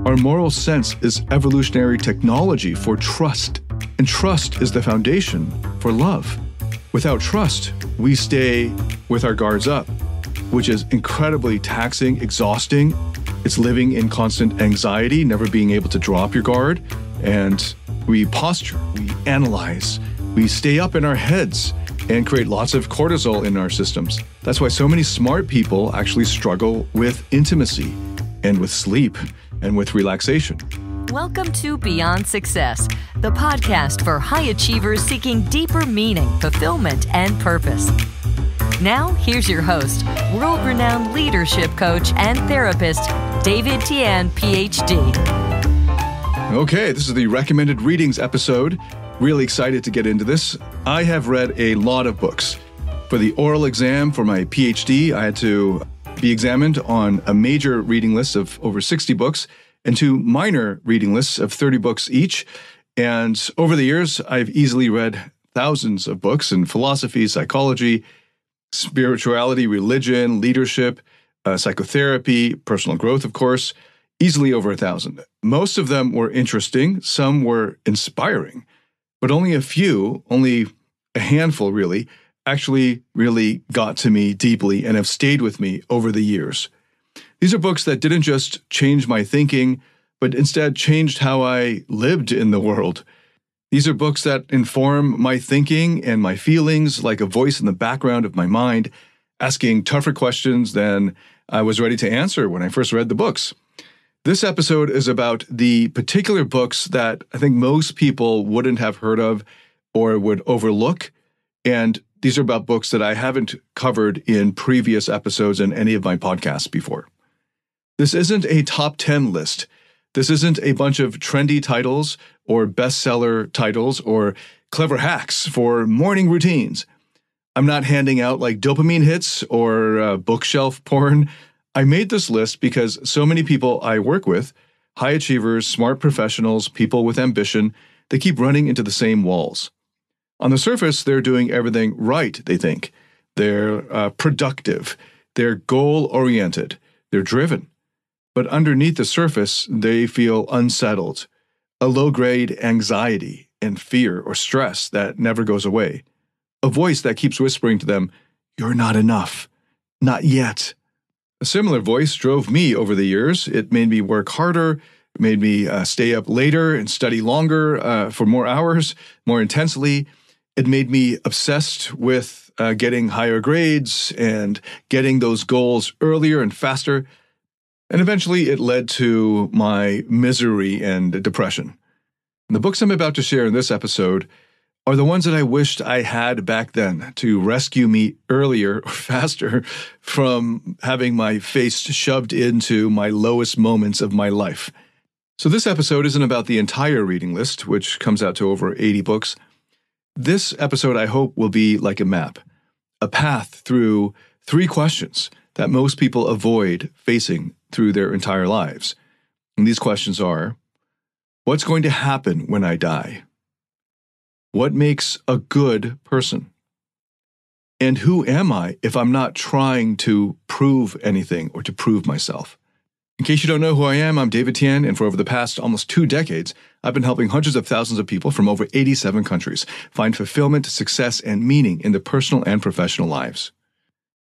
Our moral sense is evolutionary technology for trust, and trust is the foundation for love. Without trust, we stay with our guards up, which is incredibly taxing, exhausting. It's living in constant anxiety, never being able to drop your guard, and we posture, we analyze, we stay up in our heads and create lots of cortisol in our systems. That's why so many smart people actually struggle with intimacy and with sleep and with relaxation. Welcome to Beyond Success, the podcast for high achievers seeking deeper meaning, fulfillment, and purpose. Now, here's your host, world-renowned leadership coach and therapist, David Tian, PhD. Okay, this is the recommended readings episode. Really excited to get into this. I have read a lot of books. For the oral exam for my PhD, I had to be examined on a major reading list of over 60 books and two minor reading lists of 30 books each. And over the years, I've easily read thousands of books in philosophy, psychology, spirituality, religion, leadership, psychotherapy, personal growth, of course, easily over 1,000. Most of them were interesting. Some were inspiring, but only a few, only a handful really, actually really got to me deeply and have stayed with me over the years. These are books that didn't just change my thinking, but instead changed how I lived in the world. These are books that inform my thinking and my feelings like a voice in the background of my mind, asking tougher questions than I was ready to answer when I first read the books. This episode is about the particular books that I think most people wouldn't have heard of or would overlook, and these are about books that I haven't covered in previous episodes in any of my podcasts before. This isn't a top 10 list. This isn't a bunch of trendy titles or bestseller titles or clever hacks for morning routines. I'm not handing out like dopamine hits or bookshelf porn. I made this list because so many people I work with, high achievers, smart professionals, people with ambition, they keep running into the same walls. On the surface, they're doing everything right, they think. They're productive. They're goal-oriented. They're driven. But underneath the surface, they feel unsettled, a low-grade anxiety and fear or stress that never goes away, a voice that keeps whispering to them, "You're not enough. Not yet." A similar voice drove me over the years. It made me work harder, it made me stay up later and study longer for more hours, more intensely. It made me obsessed with getting higher grades and getting those goals earlier and faster. And eventually it led to my misery and depression. And the books I'm about to share in this episode are the ones that I wished I had back then to rescue me earlier or faster from having my face shoved into my lowest moments of my life. So this episode isn't about the entire reading list, which comes out to over 80 books. This episode, I hope, will be like a map, a path through 3 questions that most people avoid facing through their entire lives. And these questions are, what's going to happen when I die? What makes a good person? And who am I if I'm not trying to prove anything or to prove myself? In case you don't know who I am, I'm David Tian, and for over the past almost 2 decades, I've been helping hundreds of thousands of people from over 87 countries find fulfillment, success, and meaning in their personal and professional lives.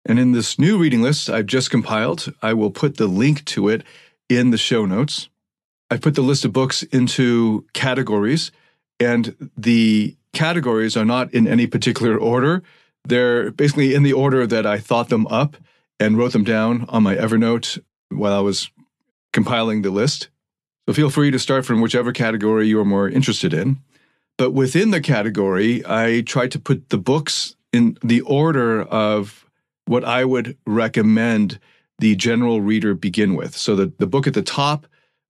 And in this new reading list I've just compiled, I will put the link to it in the show notes. I've put the list of books into categories, and the categories are not in any particular order. They're basically in the order that I thought them up and wrote them down on my Evernote while I was compiling the list. So feel free to start from whichever category you're more interested in. But within the category, I tried to put the books in the order of what I would recommend the general reader begin with. So the book at the top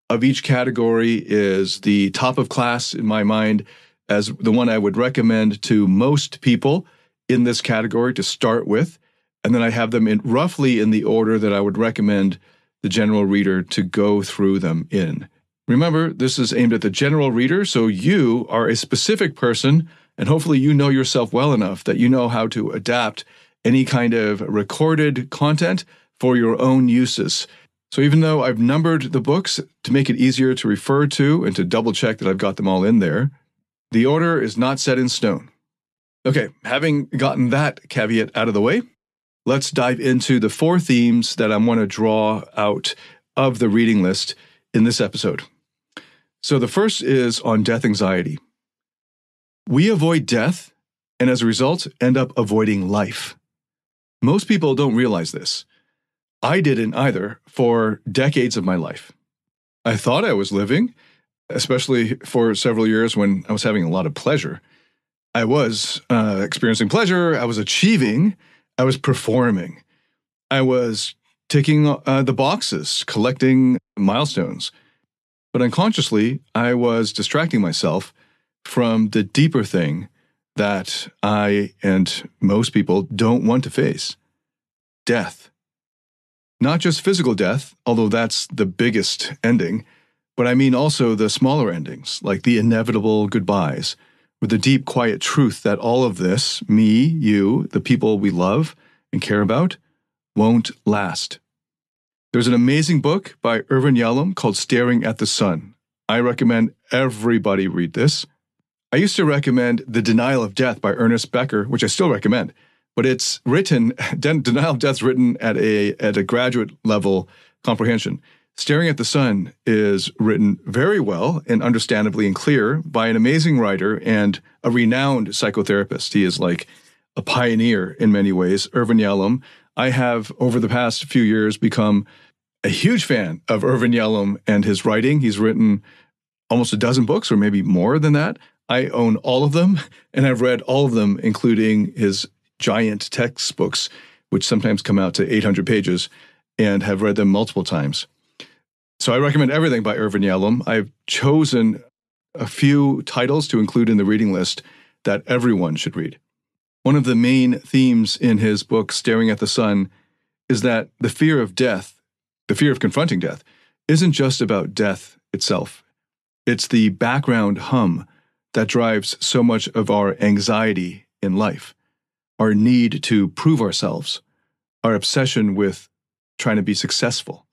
of each category is the top of class in my mind as the one I would recommend to most people in this category to start with. And then I have them in roughly in the order that I would recommend the general reader to go through them in. Remember, this is aimed at the general reader, so you are a specific person, and hopefully you know yourself well enough that you know how to adapt any kind of recorded content for your own uses. So even though I've numbered the books to make it easier to refer to and to double check that I've got them all in there, the order is not set in stone. Okay, having gotten that caveat out of the way, let's dive into the 4 themes that I want to draw out of the reading list in this episode. So the first is on death anxiety. We avoid death, and as a result, end up avoiding life. Most people don't realize this. I didn't either for decades of my life. I thought I was living, especially for several years when I was having a lot of pleasure. I was experiencing pleasure, I was achieving, I was performing. I was ticking the boxes, collecting milestones. But unconsciously, I was distracting myself from the deeper thing that I and most people don't want to face: death. Not just physical death, although that's the biggest ending, but I mean also the smaller endings, like the inevitable goodbyes, with the deep, quiet truth that all of this, me, you, the people we love and care about, won't last. There's an amazing book by Irvin Yalom called Staring at the Sun. I recommend everybody read this. I used to recommend The Denial of Death by Ernest Becker, which I still recommend. But it's written, Denial of Death's written at a graduate level comprehension. Staring at the Sun is written very well and understandably and clear by an amazing writer and a renowned psychotherapist. He is like a pioneer in many ways, Irvin Yalom. I have, over the past few years, become a huge fan of Irvin Yalom and his writing. He's written almost a dozen books, or maybe more than that. I own all of them, and I've read all of them, including his giant textbooks, which sometimes come out to 800 pages, and have read them multiple times. So I recommend everything by Irvin Yalom. I've chosen a few titles to include in the reading list that everyone should read. One of the main themes in his book, Staring at the Sun, is that the fear of death, the fear of confronting death, isn't just about death itself. It's the background hum that drives so much of our anxiety in life. Our need to prove ourselves, our obsession with trying to be successful.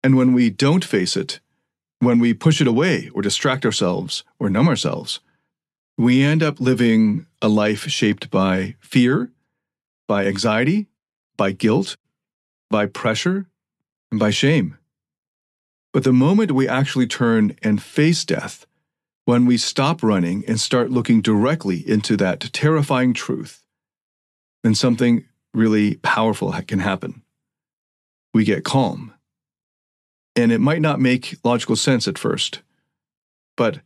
And when we don't face it, when we push it away or distract ourselves or numb ourselves, we end up living a life shaped by fear, by anxiety, by guilt, by pressure, and by shame. But the moment we actually turn and face death, when we stop running and start looking directly into that terrifying truth, then something really powerful can happen. We get calm. And it might not make logical sense at first, but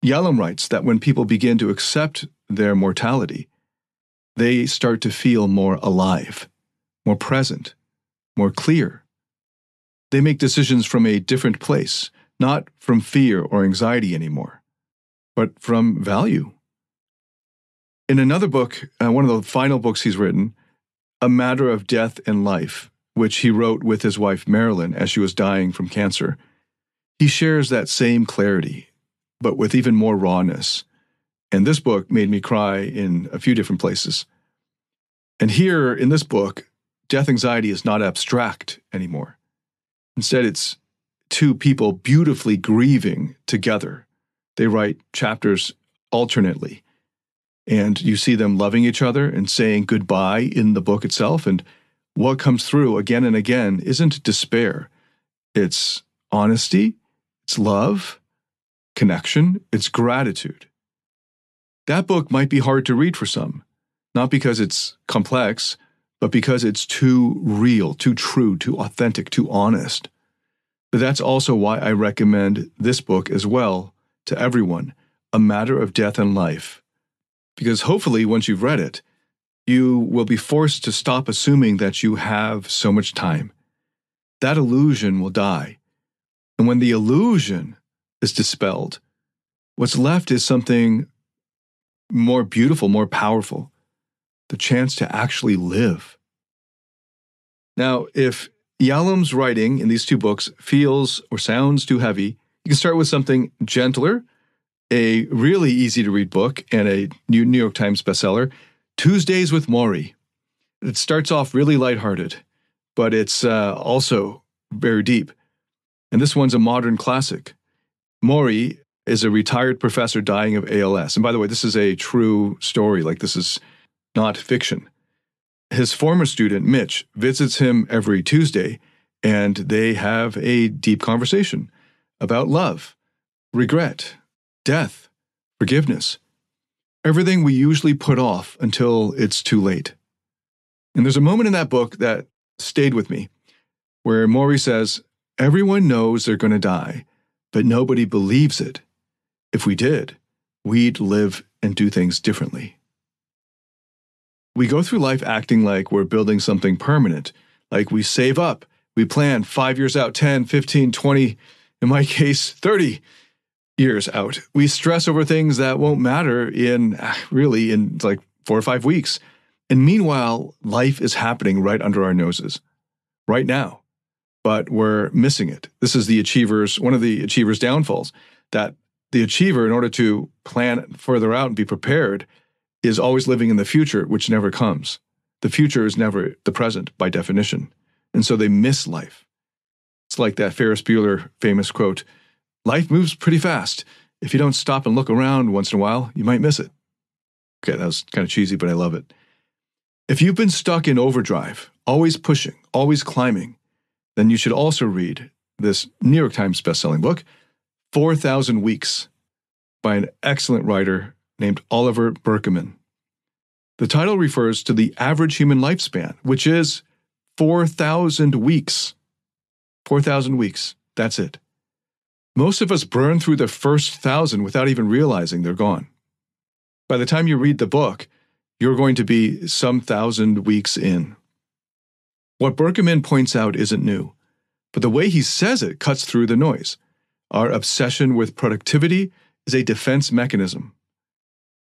Yalom writes that when people begin to accept their mortality, they start to feel more alive, more present, more clear. They make decisions from a different place, not from fear or anxiety anymore, but from value. In another book, one of the final books he's written, A Matter of Death and Life, which he wrote with his wife Marilyn as she was dying from cancer, he shares that same clarity, but with even more rawness. And this book made me cry in a few different places. And here in this book, death anxiety is not abstract anymore. Instead, it's two people beautifully grieving together. They write chapters alternately. And you see them loving each other and saying goodbye in the book itself. And what comes through again and again isn't despair. It's honesty, it's love, connection, it's gratitude. That book might be hard to read for some, not because it's complex, but because it's too real, too true, too authentic, too honest. But that's also why I recommend this book as well to everyone, A Matter of Death and Life. Because hopefully, once you've read it, you will be forced to stop assuming that you have so much time. That illusion will die. And when the illusion is dispelled, what's left is something more beautiful, more powerful, the chance to actually live. Now, if Yalom's writing in these two books feels or sounds too heavy, you can start with something gentler, a really easy-to-read book and a New York Times bestseller, Tuesdays with Morrie. It starts off really lighthearted, but it's also very deep. And this one's a modern classic. Maury is a retired professor dying of ALS. And by the way, this is a true story. Like, this is not fiction. His former student, Mitch, visits him every Tuesday, and they have a deep conversation about love, regret, death, forgiveness, everything we usually put off until it's too late. And there's a moment in that book that stayed with me where Maury says, everyone knows they're going to die, but nobody believes it. If we did, we'd live and do things differently. We go through life acting like we're building something permanent, like we save up, we plan 5 years out, 10, 15, 20, in my case, 30 years out. We stress over things that won't matter in like 4 or 5 weeks. And meanwhile, life is happening right under our noses, right now. But we're missing it. This is one of the achiever's downfalls, that the achiever, in order to plan further out and be prepared, is always living in the future, which never comes. The future is never the present by definition. And so they miss life. It's like that Ferris Bueller famous quote, life moves pretty fast. If you don't stop and look around once in a while, you might miss it. Okay, that was kind of cheesy, but I love it. If you've been stuck in overdrive, always pushing, always climbing, then you should also read this New York Times bestselling book, 4,000 Weeks, by an excellent writer named Oliver Burkeman. The title refers to the average human lifespan, which is 4,000 weeks. 4,000 weeks, that's it. Most of us burn through the first 1,000 without even realizing they're gone. By the time you read the book, you're going to be some 1,000 weeks in. What Burkeman points out isn't new, but the way he says it cuts through the noise. Our obsession with productivity is a defense mechanism.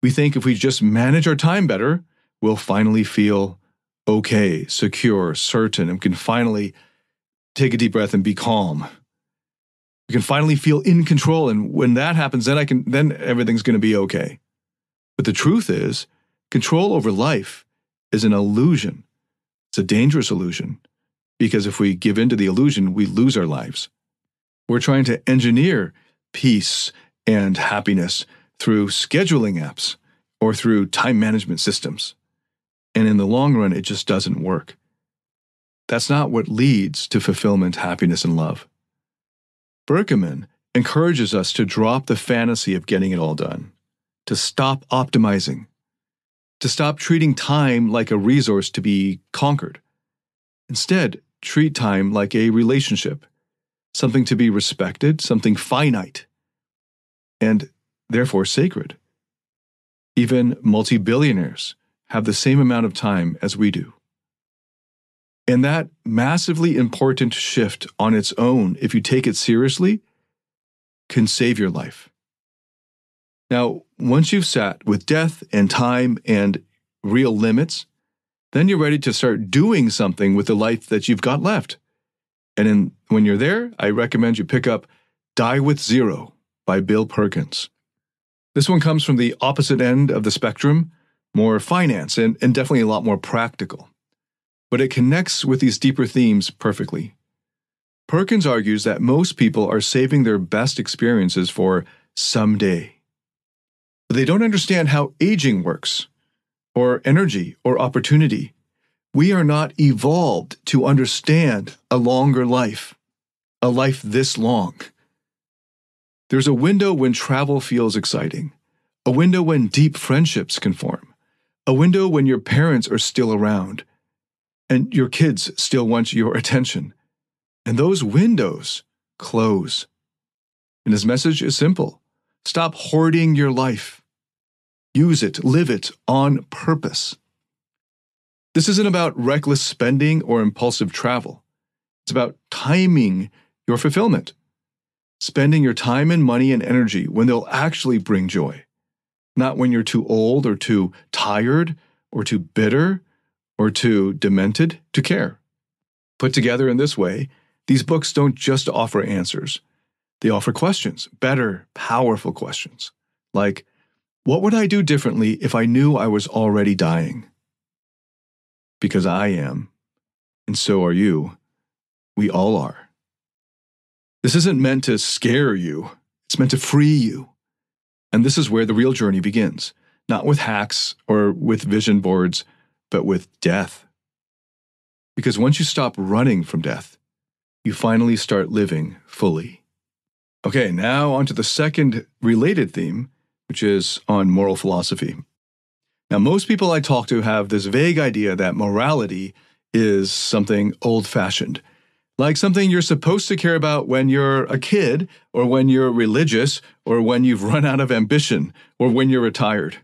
We think if we just manage our time better, we'll finally feel okay, secure, certain, and can finally take a deep breath and be calm. We can finally feel in control, and when that happens, then everything's going to be okay. But the truth is, control over life is an illusion. It's a dangerous illusion, because if we give in to the illusion, we lose our lives. We're trying to engineer peace and happiness through scheduling apps or through time management systems. And in the long run, it just doesn't work. That's not what leads to fulfillment, happiness, and love. Burkeman encourages us to drop the fantasy of getting it all done, to stop optimizing, to stop treating time like a resource to be conquered. Instead, treat time like a relationship, something to be respected, something finite, and therefore sacred. Even multi-billionaires have the same amount of time as we do. And that massively important shift on its own, if you take it seriously, can save your life. Now, once you've sat with death and time and real limits, then you're ready to start doing something with the life that you've got left. And when you're there, I recommend you pick up Die with Zero by Bill Perkins. This one comes from the opposite end of the spectrum, more finance and definitely a lot more practical. But it connects with these deeper themes perfectly. Perkins argues that most people are saving their best experiences for someday. They don't understand how aging works, or energy, or opportunity. We are not evolved to understand a longer life, a life this long. There's a window when travel feels exciting, a window when deep friendships can form, a window when your parents are still around, and your kids still want your attention. And those windows close. And his message is simple. Stop hoarding your life. Use it, live it on purpose. This isn't about reckless spending or impulsive travel. It's about timing your fulfillment. Spending your time and money and energy when they'll actually bring joy. Not when you're too old or too tired or too bitter or too demented to care. Put together in this way, these books don't just offer answers. They offer questions, better, powerful questions. Like, what would I do differently if I knew I was already dying? Because I am, and so are you. We all are. This isn't meant to scare you. It's meant to free you. And this is where the real journey begins, not with hacks or with vision boards, but with death. Because once you stop running from death, you finally start living fully. Okay, now on to the second related theme, which is on moral philosophy. Now, most people I talk to have this vague idea that morality is something old-fashioned, like something you're supposed to care about when you're a kid, or when you're religious, or when you've run out of ambition, or when you're retired.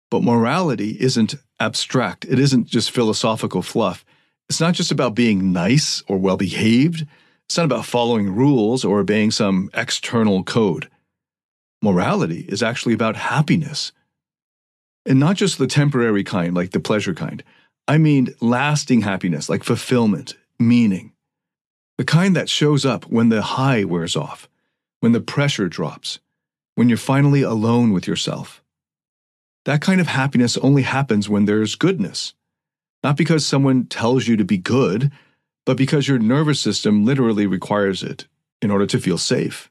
But morality isn't abstract. It isn't just philosophical fluff. It's not just about being nice or well-behaved. It's not about following rules or obeying some external code. Morality is actually about happiness. And not just the temporary kind, like the pleasure kind. I mean lasting happiness, like fulfillment, meaning. The kind that shows up when the high wears off, when the pressure drops, when you're finally alone with yourself. That kind of happiness only happens when there's goodness. Not because someone tells you to be good, but because your nervous system literally requires it in order to feel safe.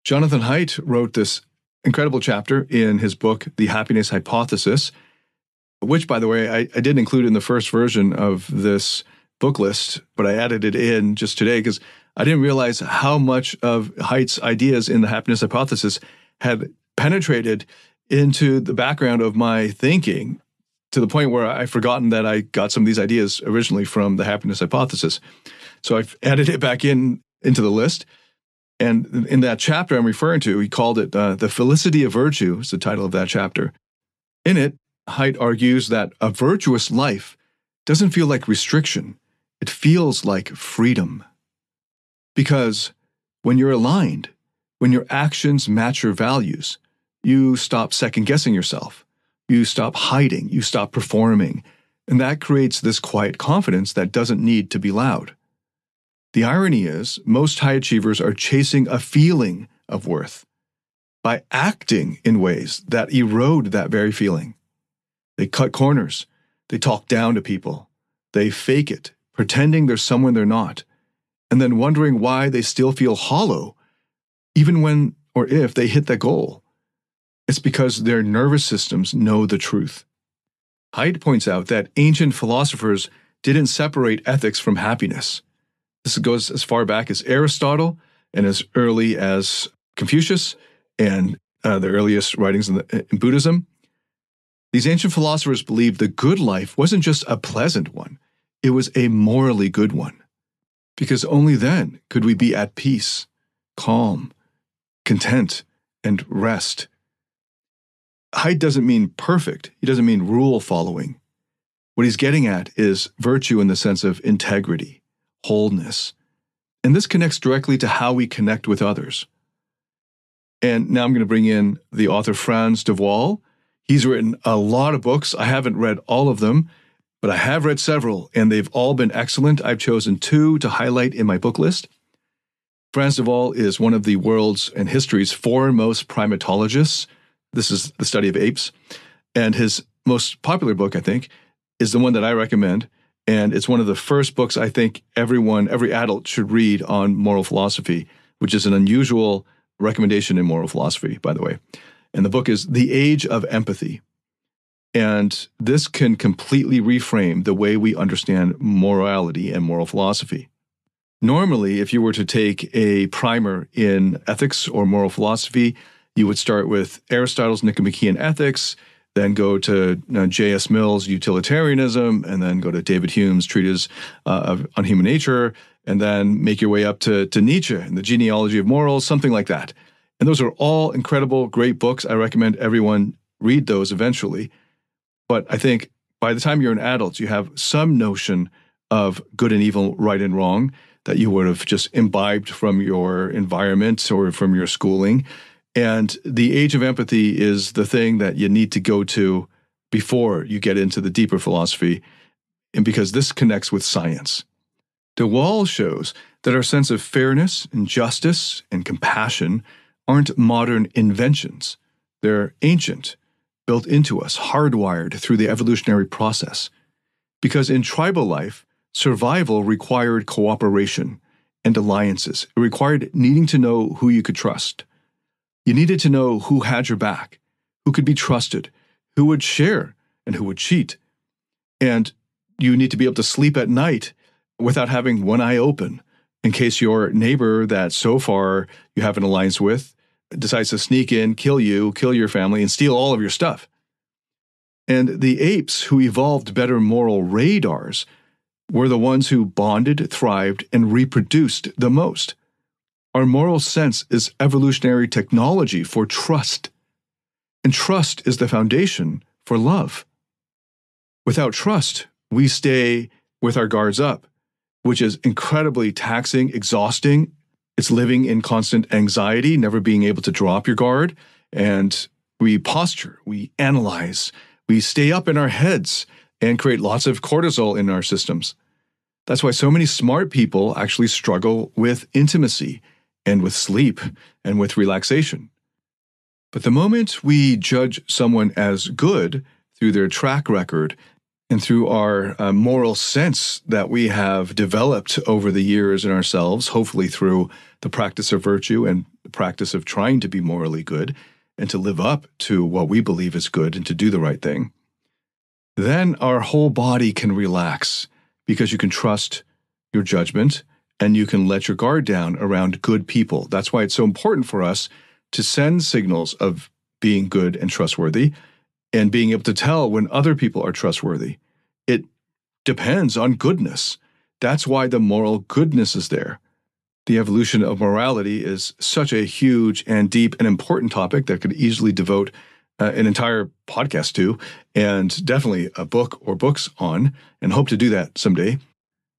Jonathan Haidt wrote this incredible chapter in his book, The Happiness Hypothesis, which, by the way, I didn't include in the first version of this book list, but I added it in just today because I didn't realize how much of Haidt's ideas in The Happiness Hypothesis had penetrated into the background of my thinking, to the point where I've forgotten that I got some of these ideas originally from The Happiness Hypothesis. So I've added it back into the list. And in that chapter I'm referring to, he called it The Felicity of Virtue, is the title of that chapter. In it, Haidt argues that a virtuous life doesn't feel like restriction. It feels like freedom. Because when you're aligned, when your actions match your values, you stop second-guessing yourself. You stop hiding. You stop performing. And that creates this quiet confidence that doesn't need to be loud. The irony is, most high achievers are chasing a feeling of worth by acting in ways that erode that very feeling. They cut corners. They talk down to people. They fake it, pretending they're someone they're not, and then wondering why they still feel hollow, even when or if they hit that goal. It's because their nervous systems know the truth. Haidt points out that ancient philosophers didn't separate ethics from happiness. This goes as far back as Aristotle and as early as Confucius and the earliest writings in Buddhism. These ancient philosophers believed the good life wasn't just a pleasant one, it was a morally good one. Because only then could we be at peace, calm, content, and rest. Haidt doesn't mean perfect. He doesn't mean rule following. What he's getting at is virtue in the sense of integrity, wholeness. And this connects directly to how we connect with others. And now I'm going to bring in the author Frans de Waal. He's written a lot of books. I haven't read all of them, but I have read several, and they've all been excellent. I've chosen 2 to highlight in my book list. Frans de Waal is one of the world's and history's foremost primatologists. This is the study of apes. And his most popular book, I think, is the one that I recommend. And it's one of the first books I think every adult should read on moral philosophy, which is an unusual recommendation in moral philosophy, by the way. And the book is The Age of Empathy. And this can completely reframe the way we understand morality and moral philosophy. Normally, if you were to take a primer in ethics or moral philosophy, you would start with Aristotle's Nicomachean Ethics, then go to J.S. Mill's Utilitarianism, and then go to David Hume's Treatise on Human Nature, and then make your way up to Nietzsche and the Genealogy of Morals, something like that. And those are all incredible, great books. I recommend everyone read those eventually. But I think by the time you're an adult, you have some notion of good and evil, right and wrong, that you would have just imbibed from your environment or from your schooling. And The Age of Empathy is the thing that you need to go to before you get into the deeper philosophy, and because this connects with science. De Waal shows that our sense of fairness and justice and compassion aren't modern inventions. They're ancient, built into us, hardwired through the evolutionary process. Because in tribal life, survival required cooperation and alliances. It required needing to know who you could trust. You needed to know who had your back, who could be trusted, who would share, and who would cheat. And you need to be able to sleep at night without having one eye open in case your neighbor that so far you have an alliance with decides to sneak in, kill you, kill your family, and steal all of your stuff. And the apes who evolved better moral radars were the ones who bonded, thrived, and reproduced the most. Our moral sense is evolutionary technology for trust. And trust is the foundation for love. Without trust, we stay with our guards up, which is incredibly taxing, exhausting. It's living in constant anxiety, never being able to drop your guard. And we posture, we analyze, we stay up in our heads and create lots of cortisol in our systems. That's why so many smart people actually struggle with intimacy and with sleep and with relaxation. But the moment we judge someone as good through their track record and through our moral sense that we have developed over the years in ourselves, hopefully through the practice of virtue and the practice of trying to be morally good and to live up to what we believe is good and to do the right thing, then our whole body can relax because you can trust your judgment and you can let your guard down around good people. That's why it's so important for us to send signals of being good and trustworthy and being able to tell when other people are trustworthy. It depends on goodness. That's why the moral goodness is there. The evolution of morality is such a huge and deep and important topic that could easily devote an entire podcast to, and definitely a book or books on, and hope to do that someday.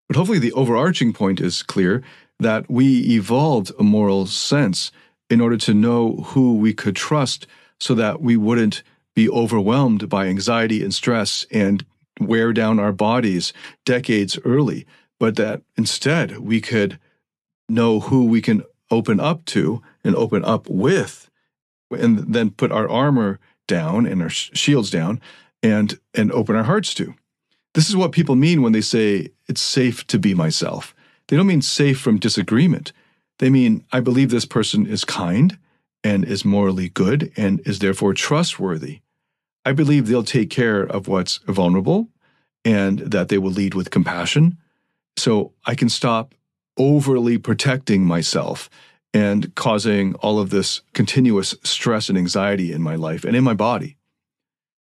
But hopefully the overarching point is clear that we evolved a moral sense in order to know who we could trust so that we wouldn't be overwhelmed by anxiety and stress and wear down our bodies decades early, but that instead we could know who we can open up to and open up with, and then put our armor down and our shields down and open our hearts to. This is what people mean when they say it's safe to be myself. They don't mean safe from disagreement. They mean, I believe this person is kind and is morally good and is therefore trustworthy. I believe they'll take care of what's vulnerable and that they will lead with compassion. So I can stop overly protecting myself and causing all of this continuous stress and anxiety in my life and in my body.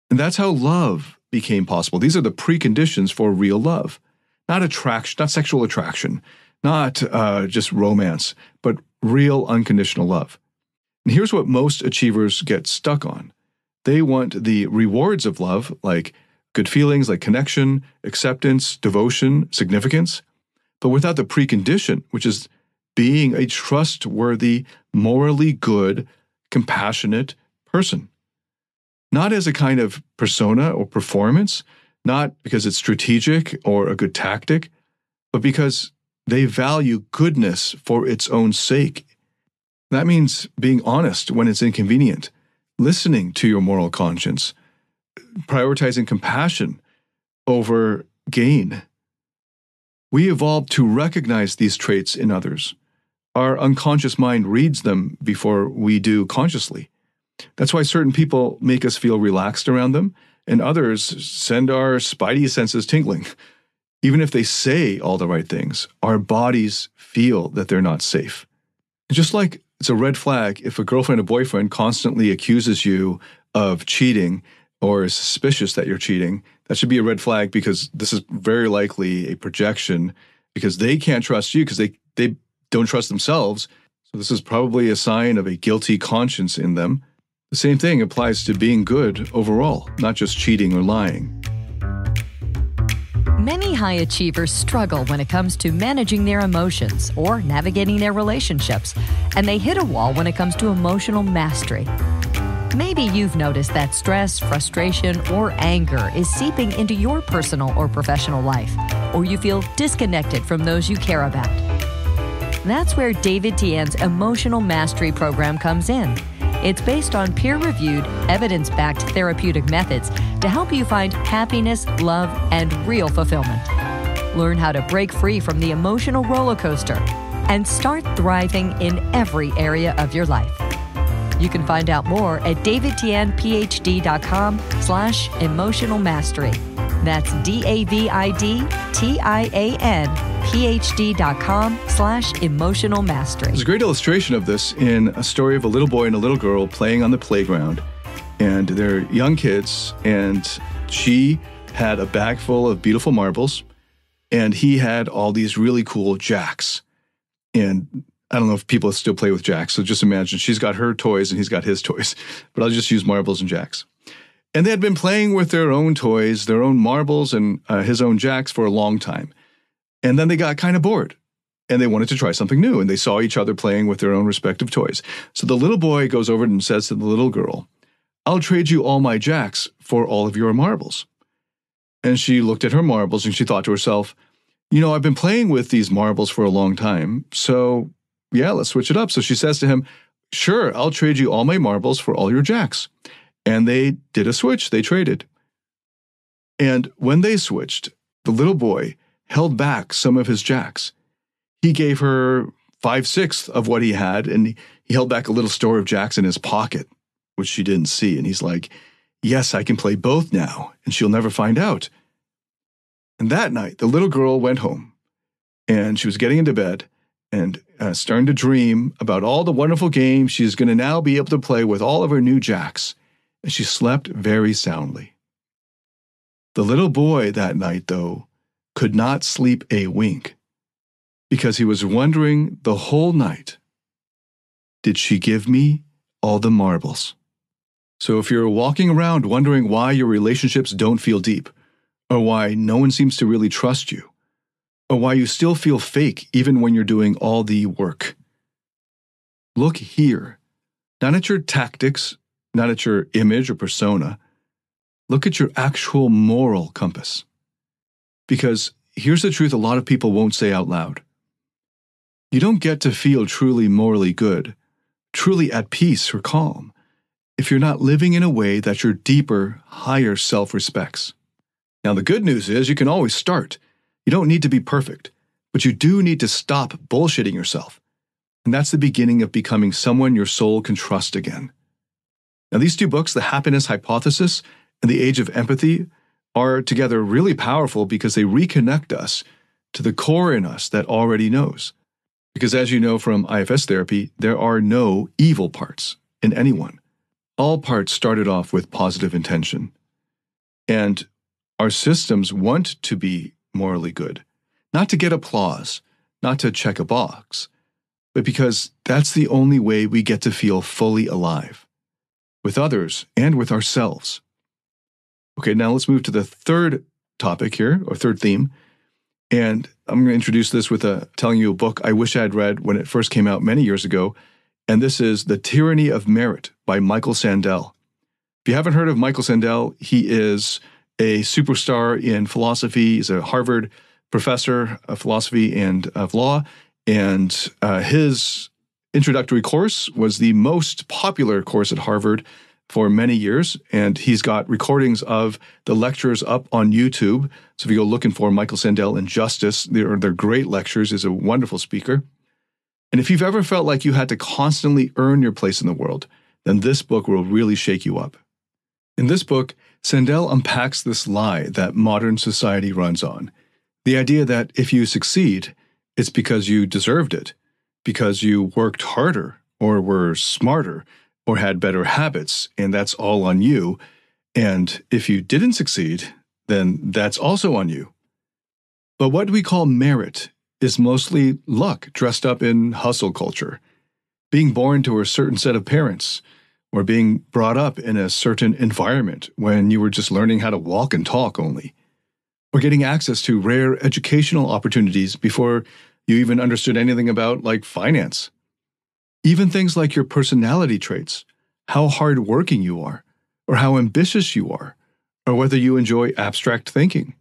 And that's how love became possible. These are the preconditions for real love. Not attraction, not sexual attraction, not just romance, but real unconditional love. And here's what most achievers get stuck on. They want the rewards of love, like good feelings, like connection, acceptance, devotion, significance, but without the precondition, which is being a trustworthy, morally good, compassionate person. Not as a kind of persona or performance, not because it's strategic or a good tactic, but because they value goodness for its own sake. That means being honest when it's inconvenient, listening to your moral conscience, prioritizing compassion over gain. We evolved to recognize these traits in others. Our unconscious mind reads them before we do consciously. That's why certain people make us feel relaxed around them, and others send our spidey senses tingling. Even if they say all the right things, our bodies feel that they're not safe. Just like it's a red flag if a girlfriend or boyfriend constantly accuses you of cheating or is suspicious that you're cheating, that should be a red flag because this is very likely a projection because they can't trust you because they don't trust themselves. So this is probably a sign of a guilty conscience in them. The same thing applies to being good overall, not just cheating or lying. Many high achievers struggle when it comes to managing their emotions or navigating their relationships, and they hit a wall when it comes to emotional mastery. Maybe you've noticed that stress, frustration, or anger is seeping into your personal or professional life, or you feel disconnected from those you care about. That's where David Tien's Emotional Mastery Program comes in. It's based on peer-reviewed, evidence-backed therapeutic methods to help you find happiness, love, and real fulfillment. learn how to break free from the emotional roller coaster, and start thriving in every area of your life. You can find out more at davidtianphd.com/emotional mastery. That's DAVIDTIANPHD.com/emotional mastery. There's a great illustration of this in a story of a little boy and a little girl playing on the playground. And they're young kids, and she had a bag full of beautiful marbles, and he had all these really cool jacks. And I don't know if people still play with jacks, so just imagine she's got her toys and he's got his toys. But I'll just use marbles and jacks. And they had been playing with their own toys, their own marbles and his own jacks for a long time. And then they got kind of bored, and they wanted to try something new, and they saw each other playing with their own respective toys. So the little boy goes over and says to the little girl, "I'll trade you all my jacks for all of your marbles." And she looked at her marbles and she thought to herself, I've been playing with these marbles for a long time, so yeah, let's switch it up. So she says to him, "Sure, I'll trade you all my marbles for all your jacks." And they did a switch. They traded. And when they switched, the little boy held back some of his jacks. He gave her 5/6 of what he had, and he held back a little store of jacks in his pocket, which she didn't see. And he's like, "Yes, I can play both now, and she'll never find out." And that night, the little girl went home, and she was getting into bed and starting to dream about all the wonderful games she's going to now be able to play with all of her new jacks. And she slept very soundly. The little boy that night, though, could not sleep a wink, because he was wondering the whole night, did she give me all the marbles? So if you're walking around wondering why your relationships don't feel deep, or why no one seems to really trust you, or why you still feel fake even when you're doing all the work, look here, not at your tactics, not at your image or persona. Look at your actual moral compass. Because here's the truth a lot of people won't say out loud. You don't get to feel truly morally good, truly at peace or calm, if you're not living in a way that your deeper, higher self respects. Now, the good news is you can always start. You don't need to be perfect, but you do need to stop bullshitting yourself. And that's the beginning of becoming someone your soul can trust again. Now, these two books, The Happiness Hypothesis and The Age of Empathy, are together really powerful because they reconnect us to the core in us that already knows. Because as you know from IFS therapy, there are no evil parts in anyone. All parts started off with positive intention. And our systems want to be morally good, not to get applause, not to check a box, but because that's the only way we get to feel fully alive, with others and with ourselves. Okay, now let's move to the third topic here, or third theme. And I'm going to introduce this with telling you a book I wish I had read when it first came out many years ago. And this is The Tyranny of Merit by Michael Sandel. If you haven't heard of Michael Sandel, he is a superstar in philosophy. He's a Harvard professor of philosophy and of law. And his introductory course was the most popular course at Harvard for many years. And he's got recordings of the lectures up on YouTube. So if you go looking for Michael Sandel and Justice, they're great lectures. He's a wonderful speaker. And if you've ever felt like you had to constantly earn your place in the world, then this book will really shake you up. In this book, Sandel unpacks this lie that modern society runs on. The idea that if you succeed, it's because you deserved it, because you worked harder, or were smarter, or had better habits, and that's all on you. And if you didn't succeed, then that's also on you. But what we call merit is mostly luck dressed up in hustle culture, being born to a certain set of parents, or being brought up in a certain environment when you were just learning how to walk and talk only, or getting access to rare educational opportunities before you even understood anything about, like, finance. Even things like your personality traits, how hardworking you are, or how ambitious you are, or whether you enjoy abstract thinking.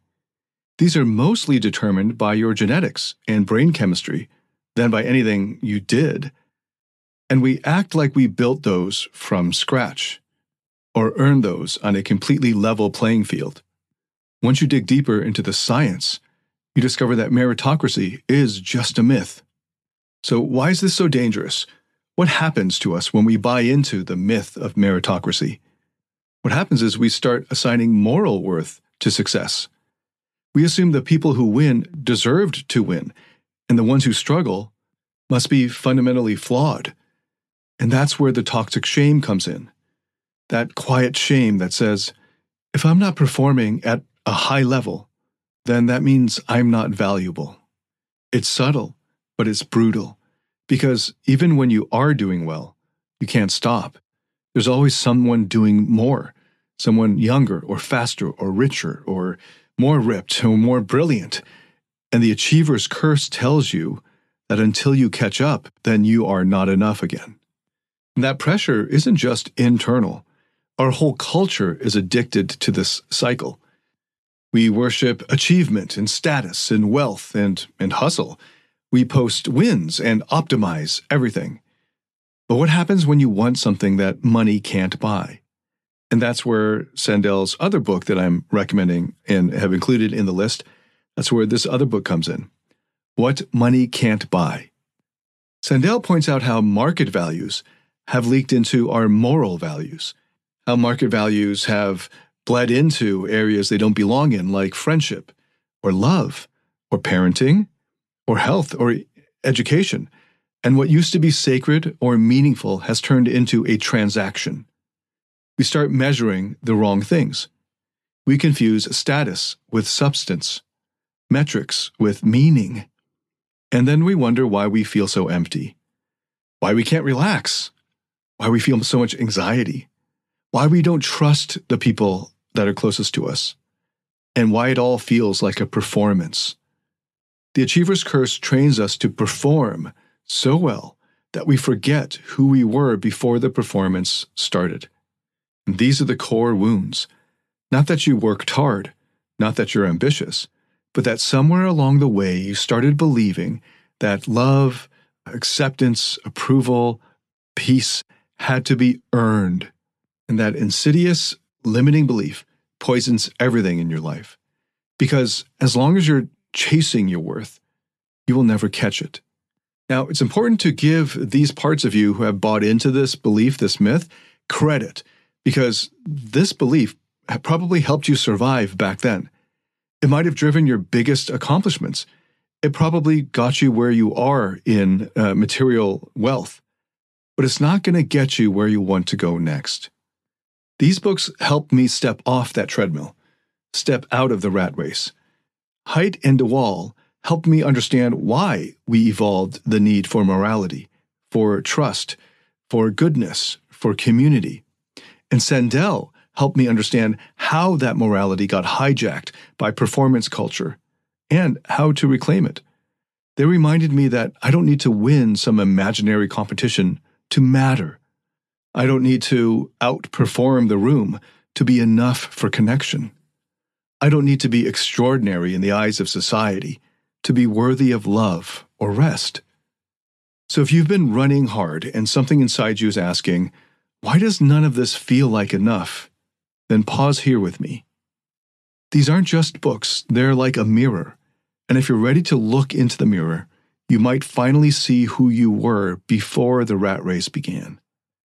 These are mostly determined by your genetics and brain chemistry than by anything you did. And we act like we built those from scratch, or earned those on a completely level playing field. Once you dig deeper into the science, you discover that meritocracy is just a myth. So why is this so dangerous? What happens to us when we buy into the myth of meritocracy? What happens is we start assigning moral worth to success. We assume the people who win deserved to win, and the ones who struggle must be fundamentally flawed. And that's where the toxic shame comes in. That quiet shame that says, if I'm not performing at a high level, then that means I'm not valuable. It's subtle, but it's brutal. Because even when you are doing well, you can't stop. There's always someone doing more, someone younger or faster or richer or more ripped or more brilliant. And the achiever's curse tells you that until you catch up, then you are not enough again. And that pressure isn't just internal. Our whole culture is addicted to this cycle. We worship achievement and status and wealth and hustle. We post wins and optimize everything. But what happens when you want something that money can't buy? And that's where Sandel's other book that I'm recommending and have included in the list, that's where this other book comes in. What Money Can't Buy. Sandel points out how market values have leaked into our moral values, how market values have bled into areas they don't belong in, like friendship, or love, or parenting, or health, or education. And what used to be sacred or meaningful has turned into a transaction. We start measuring the wrong things. We confuse status with substance, metrics with meaning. And then we wonder why we feel so empty, why we can't relax, why we feel so much anxiety, why we don't trust the people that are closest to us, and why it all feels like a performance. The achiever's curse trains us to perform so well that we forget who we were before the performance started. And these are the core wounds. Not that you worked hard, not that you're ambitious, but that somewhere along the way you started believing that love, acceptance, approval, peace had to be earned. And that insidious, limiting belief poisons everything in your life. Because as long as you're chasing your worth, you will never catch it. Now, it's important to give these parts of you who have bought into this belief, this myth, credit, because this belief probably helped you survive back then. It might have driven your biggest accomplishments. It probably got you where you are in material wealth. But it's not going to get you where you want to go next. These books helped me step off that treadmill, step out of the rat race. Haidt and de Waal helped me understand why we evolved the need for morality, for trust, for goodness, for community. And Sandel helped me understand how that morality got hijacked by performance culture and how to reclaim it. They reminded me that I don't need to win some imaginary competition to matter. I don't need to outperform the room to be enough for connection. I don't need to be extraordinary in the eyes of society to be worthy of love or rest. So if you've been running hard and something inside you is asking, why does none of this feel like enough? Then pause here with me. These aren't just books, they're like a mirror. And if you're ready to look into the mirror, you might finally see who you were before the rat race began.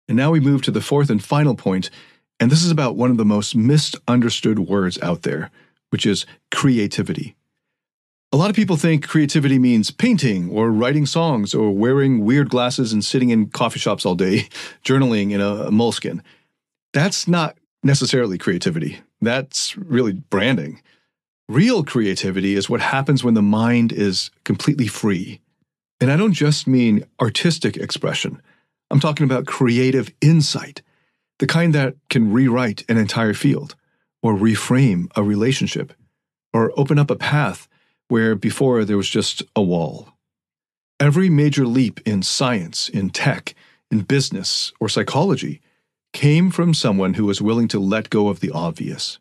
And now we move to the fourth and final point, and this is about one of the most misunderstood words out there, which is creativity. A lot of people think creativity means painting or writing songs or wearing weird glasses and sitting in coffee shops all day, journaling in a moleskin. That's not necessarily creativity. That's really branding. Real creativity is what happens when the mind is completely free. And I don't just mean artistic expression. I'm talking about creative insight, the kind that can rewrite an entire field, or reframe a relationship, or open up a path where before there was just a wall. Every major leap in science, in tech, in business, or psychology came from someone who was willing to let go of the obvious.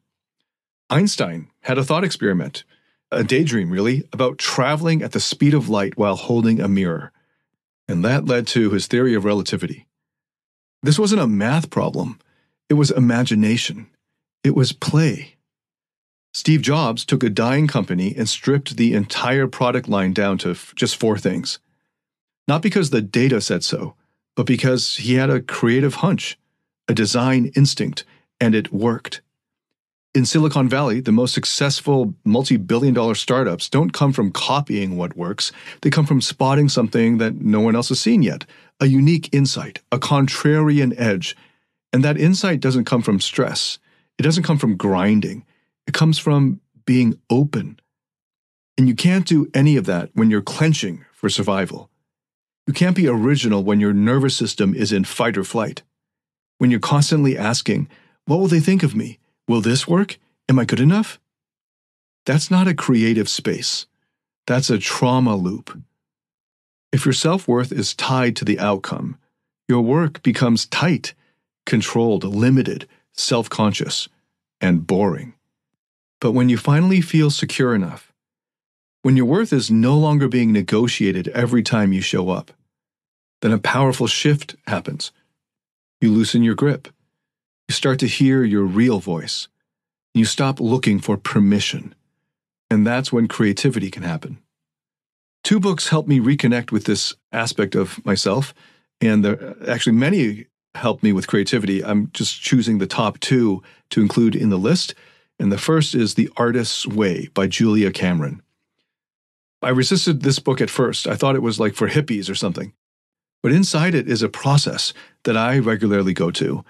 Einstein had a thought experiment, a daydream really, about traveling at the speed of light while holding a mirror. And that led to his theory of relativity. This wasn't a math problem. It was imagination. It was play. Steve Jobs took a dying company and stripped the entire product line down to just 4 things. Not because the data said so, but because he had a creative hunch, a design instinct, and it worked. In Silicon Valley, the most successful multi-billion-dollar startups don't come from copying what works. They come from spotting something that no one else has seen yet, a unique insight, a contrarian edge. And that insight doesn't come from stress. It doesn't come from grinding. It comes from being open. And you can't do any of that when you're clenching for survival. You can't be original when your nervous system is in fight or flight. When you're constantly asking, what will they think of me? Will this work? Am I good enough? That's not a creative space. That's a trauma loop. If your self-worth is tied to the outcome, your work becomes tight, controlled, limited, self-conscious, and boring. But when you finally feel secure enough, when your worth is no longer being negotiated every time you show up, then a powerful shift happens. You loosen your grip. You start to hear your real voice. You stop looking for permission. And that's when creativity can happen. 2 books helped me reconnect with this aspect of myself, and actually many helped me with creativity. I'm just choosing the top 2 to include in the list. And the first is The Artist's Way by Julia Cameron. I resisted this book at first. I thought it was like for hippies or something. But inside it is a process that I regularly go to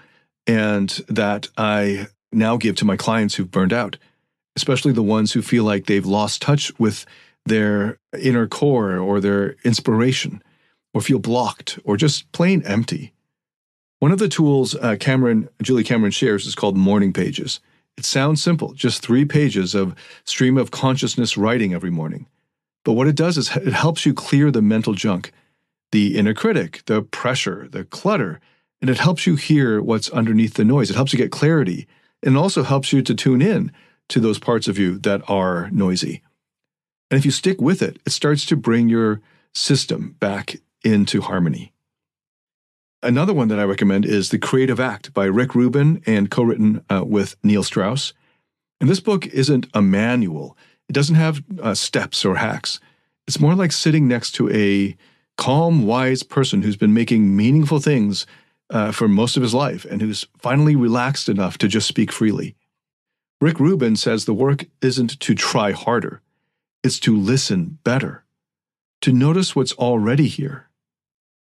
and that I now give to my clients who've burned out, especially the ones who feel like they've lost touch with their inner core or their inspiration, or feel blocked or just plain empty. One of the tools Julia Cameron shares is called Morning Pages. It sounds simple, just 3 pages of stream of consciousness writing every morning. But what it does is it helps you clear the mental junk, the inner critic, the pressure, the clutter, and it helps you hear what's underneath the noise. It helps you get clarity, and it also helps you to tune in to those parts of you that are noisy. And if you stick with it, it starts to bring your system back into harmony. Another one that I recommend is The Creative Act by Rick Rubin and co-written with Neil Strauss. And this book isn't a manual. It doesn't have steps or hacks. It's more like sitting next to a calm, wise person who's been making meaningful things for most of his life and who's finally relaxed enough to just speak freely. Rick Rubin says the work isn't to try harder. It's to listen better, to notice what's already here,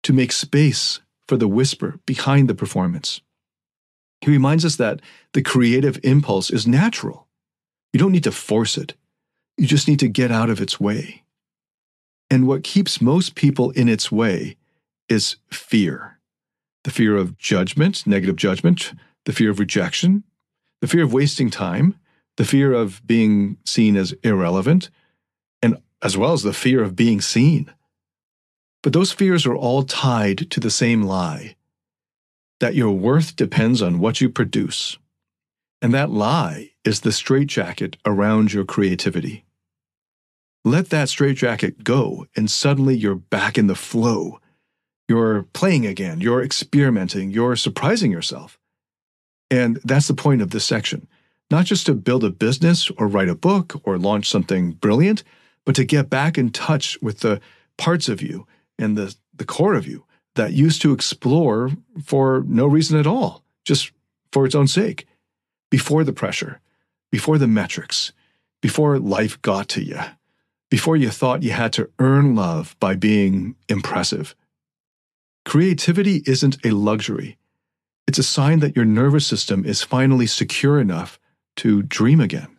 to make space for the whisper behind the performance. He reminds us that the creative impulse is natural. You don't need to force it. You just need to get out of its way. And what keeps most people in its way is fear. The fear of judgment, negative judgment, the fear of rejection, the fear of wasting time, the fear of being seen as irrelevant, and as well as the fear of being seen. But those fears are all tied to the same lie, that your worth depends on what you produce. And that lie is the straitjacket around your creativity. Let that straitjacket go, and suddenly you're back in the flow. You're playing again, you're experimenting, you're surprising yourself. And that's the point of this section. Not just to build a business or write a book or launch something brilliant, but to get back in touch with the parts of you and the core of you that used to explore for no reason at all, just for its own sake, before the pressure, before the metrics, before life got to you, before you thought you had to earn love by being impressive. Creativity isn't a luxury. It's a sign that your nervous system is finally secure enough to dream again.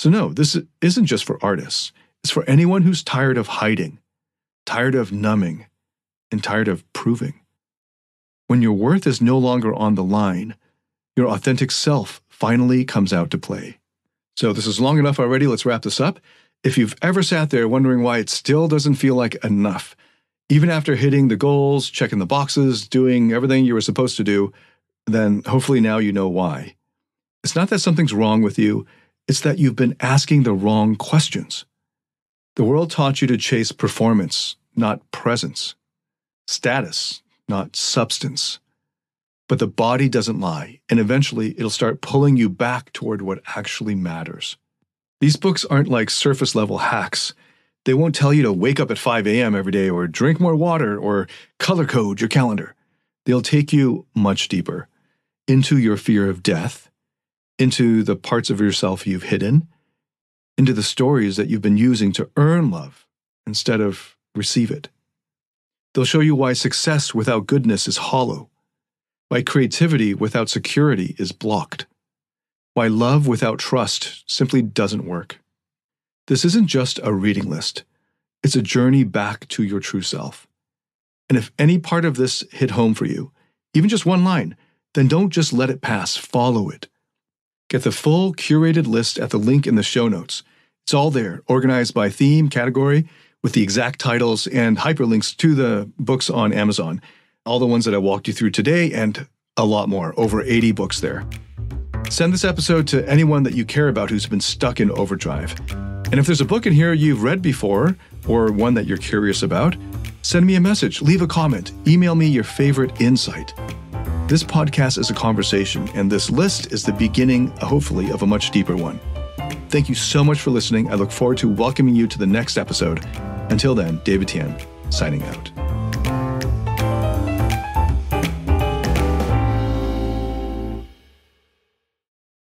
So no, this isn't just for artists. It's for anyone who's tired of hiding, tired of numbing, and tired of proving. When your worth is no longer on the line, your authentic self finally comes out to play. So this is long enough already. Let's wrap this up. If you've ever sat there wondering why it still doesn't feel like enough, even after hitting the goals, checking the boxes, doing everything you were supposed to do, then hopefully now you know why. It's not that something's wrong with you. It's that you've been asking the wrong questions. The world taught you to chase performance, not presence. Status, not substance. but the body doesn't lie, and eventually it'll start pulling you back toward what actually matters. These books aren't like surface-level hacks. They won't tell you to wake up at 5 a.m. every day or drink more water or color code your calendar. They'll take you much deeper into your fear of death, into the parts of yourself you've hidden, into the stories that you've been using to earn love instead of receive it. They'll show you why success without goodness is hollow, why creativity without security is blocked, why love without trust simply doesn't work. This isn't just a reading list. It's a journey back to your true self. And if any part of this hit home for you, even just one line, then don't just let it pass, follow it. Get the full curated list at the link in the show notes. It's all there, organized by theme, category, with the exact titles and hyperlinks to the books on Amazon. All the ones that I walked you through today and a lot more, over 80 books there. Send this episode to anyone that you care about who's been stuck in overdrive. And if there's a book in here you've read before or one that you're curious about, send me a message, leave a comment, email me your favorite insight. This podcast is a conversation, and this list is the beginning, hopefully, of a much deeper one. Thank you so much for listening. I look forward to welcoming you to the next episode. Until then, David Tian, signing out.